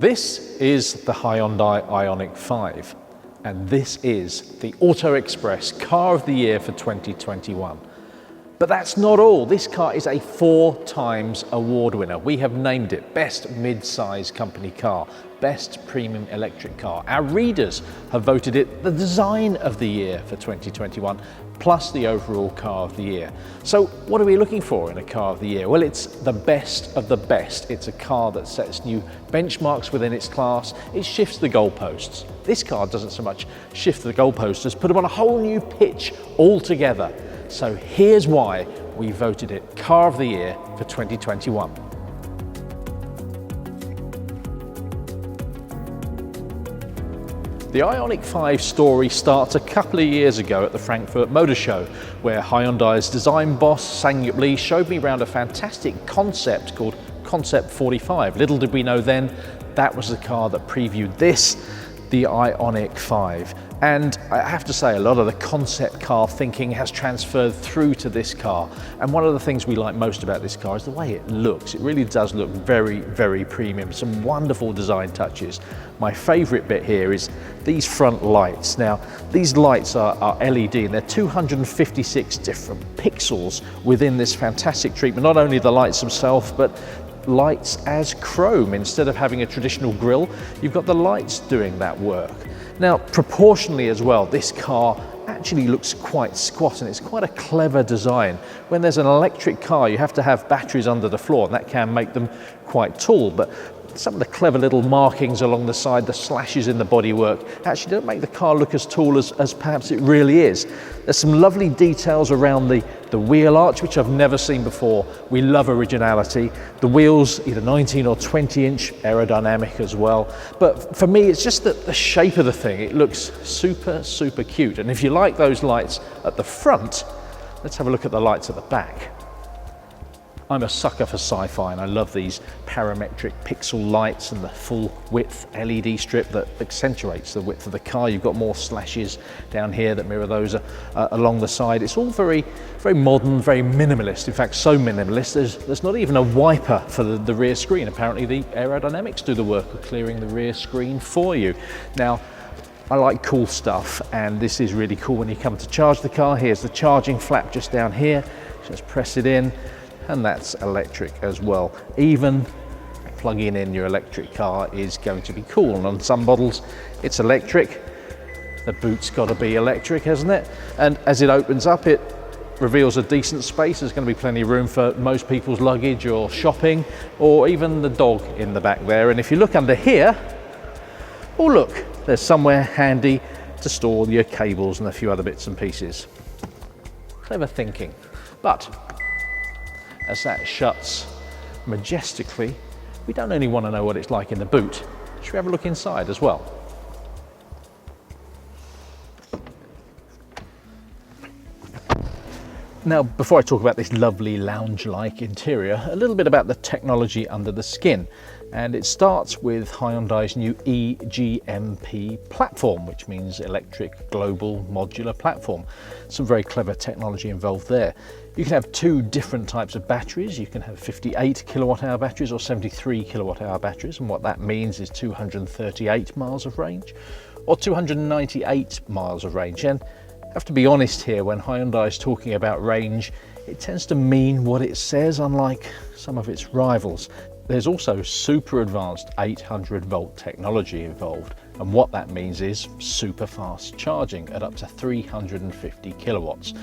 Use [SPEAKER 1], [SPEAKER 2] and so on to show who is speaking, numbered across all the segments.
[SPEAKER 1] This is the Hyundai IONIQ 5, and this is the AutoExpress Car of the Year for 2021. But that's not all. This car is a 4 times award winner. We have named it Best Mid-Size Company Car, Best Premium Electric Car. Our readers have voted it the Design of the Year for 2021, plus the overall Car of the Year. So what are we looking for in a Car of the Year? Well, it's the best of the best. It's a car that sets new benchmarks within its class. It shifts the goalposts. This car doesn't so much shift the goalposts as put them on a whole new pitch altogether. So here's why we voted it Car of the Year for 2021. The IONIQ 5 story starts a couple of years ago at the Frankfurt Motor Show, where Hyundai's design boss, Sang-Yup Lee, showed me around a fantastic concept called Concept 45. Little did we know then, that was the car that previewed this, the IONIQ 5. And I have to say, a lot of the concept car thinking has transferred through to this car. And one of the things we like most about this car is the way it looks. It really does look very, very premium. Some wonderful design touches. My favorite bit here is these front lights. Now, these lights are LED, and they're 256 different pixels within this fantastic treatment. Not only the lights themselves, but lights as chrome. Instead of having a traditional grille, you've got the lights doing that work. Now, proportionally as well, this car actually looks quite squat, and it's quite a clever design. When there's an electric car, you have to have batteries under the floor, and that can make them quite tall, but some of the clever little markings along the side, the slashes in the bodywork, actually don't make the car look as tall as perhaps it really is. There's some lovely details around the wheel arch, which I've never seen before. We love originality. The wheels, either 19 or 20 inch, aerodynamic as well. But for me, it's just the shape of the thing. It looks super, super cute. And if you like those lights at the front, let's have a look at the lights at the back. I'm a sucker for sci-fi, and I love these parametric pixel lights and the full width LED strip that accentuates the width of the car. You've got more slashes down here that mirror those along the side. It's all very, very modern, very minimalist. In fact, so minimalist, there's not even a wiper for the rear screen. Apparently the aerodynamics do the work of clearing the rear screen for you. Now, I like cool stuff, and this is really cool when you come to charge the car. Here's the charging flap just down here. Just press it in. And that's electric as well. Even plugging in your electric car is going to be cool. And on some models, it's electric. The boot's got to be electric, hasn't it? And as it opens up, it reveals a decent space. There's going to be plenty of room for most people's luggage or shopping, or even the dog in the back there. And if you look under here, oh look, there's somewhere handy to store your cables and a few other bits and pieces. Clever thinking. But as that shuts majestically, we don't only want to know what it's like in the boot. Should we have a look inside as well? Now, before I talk about this lovely lounge-like interior, a little bit about the technology under the skin. And it starts with Hyundai's new EGMP platform, which means Electric Global Modular Platform. Some very clever technology involved there. You can have 2 different types of batteries. You can have 58 kilowatt hour batteries or 73 kilowatt hour batteries. And what that means is 238 miles of range or 298 miles of range. And I have to be honest here, when Hyundai is talking about range, it tends to mean what it says, unlike some of its rivals. There's also super advanced 800 volt technology involved, and what that means is super fast charging at up to 350 kilowatts.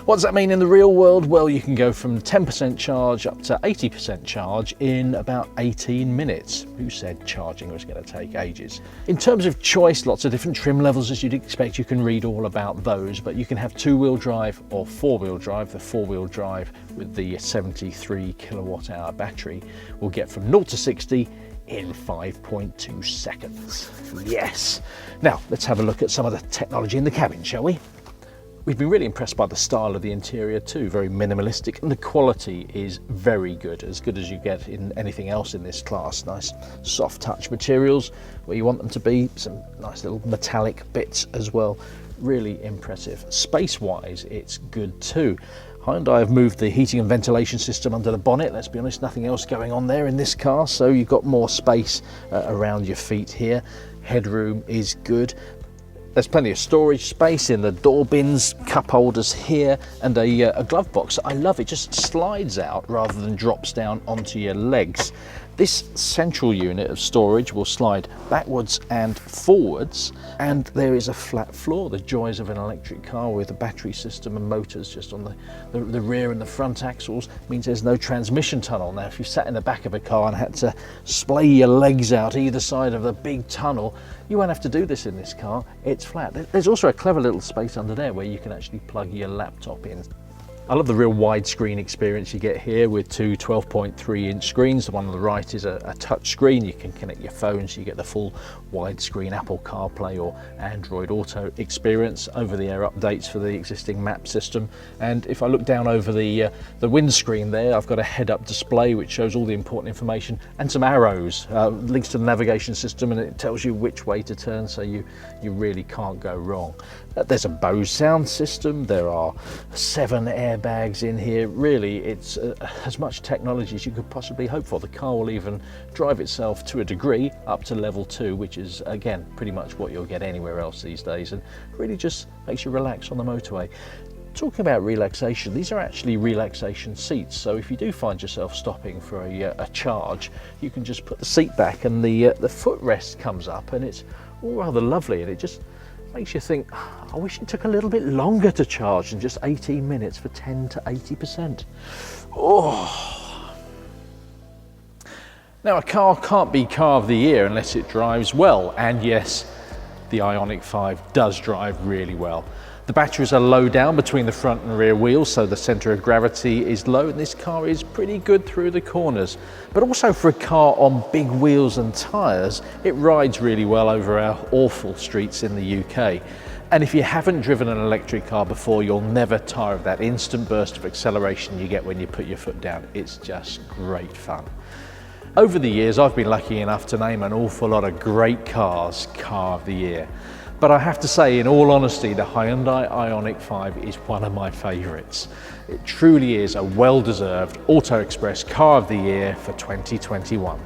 [SPEAKER 1] What does that mean in the real world? Well, you can go from 10% charge up to 80% charge in about 18 minutes. Who said charging was going to take ages? In terms of choice, lots of different trim levels as you'd expect. You can read all about those, but you can have 2-wheel drive or 4-wheel drive. The 4-wheel drive with the 73 kilowatt hour battery will get from 0 to 60 in 5.2 seconds. Yes. Now, let's have a look at some of the technology in the cabin, shall we? We've been really impressed by the style of the interior too, very minimalistic, and the quality is very good as you get in anything else in this class. Nice soft touch materials where you want them to be, some nice little metallic bits as well. Really impressive. Space-wise, it's good too. Hyundai have moved the heating and ventilation system under the bonnet. Let's be honest, nothing else going on there in this car, so you've got more space around your feet here. Headroom is good. There's plenty of storage space in the door bins, cup holders here, and a glove box. I love it, just slides out rather than drops down onto your legs. This central unit of storage will slide backwards and forwards, and there is a flat floor, the joys of an electric car with a battery system and motors just on the rear and the front axles. Means there's no transmission tunnel. Now if you sat in the back of a car and had to splay your legs out either side of the big tunnel, you won't have to do this in this car. It's flat. There's also a clever little space under there where you can actually plug your laptop in. I love the real widescreen experience you get here with two 12.3-inch screens. The one on the right is a touch screen. You can connect your phone, so you get the full widescreen Apple CarPlay or Android Auto experience, over-the-air updates for the existing map system. And if I look down over the windscreen there, I've got a head-up display which shows all the important information and some arrows, links to the navigation system, and it tells you which way to turn, so you really can't go wrong. There's a Bose sound system. There are 7 airbags in here. Really, it's as much technology as you could possibly hope for. The car will even drive itself to a degree up to level 2, which is again pretty much what you'll get anywhere else these days, and really just makes you relax on the motorway. Talking about relaxation, these are actually relaxation seats, so if you do find yourself stopping for a charge, you can just put the seat back and the footrest comes up, and it's all rather lovely, and it just makes you think, I wish it took a little bit longer to charge than just 18 minutes for 10 to 80%. Oh. Now, a car can't be car of the year unless it drives well, and yes, the IONIQ 5 does drive really well. The batteries are low down between the front and rear wheels, so the centre of gravity is low, and this car is pretty good through the corners. But also for a car on big wheels and tyres, it rides really well over our awful streets in the UK. And if you haven't driven an electric car before, you'll never tire of that instant burst of acceleration you get when you put your foot down. It's just great fun. Over the years, I've been lucky enough to name an awful lot of great cars Car of the Year. But I have to say, in all honesty, the Hyundai IONIQ 5 is one of my favourites. It truly is a well-deserved AutoExpress Car of the Year for 2021.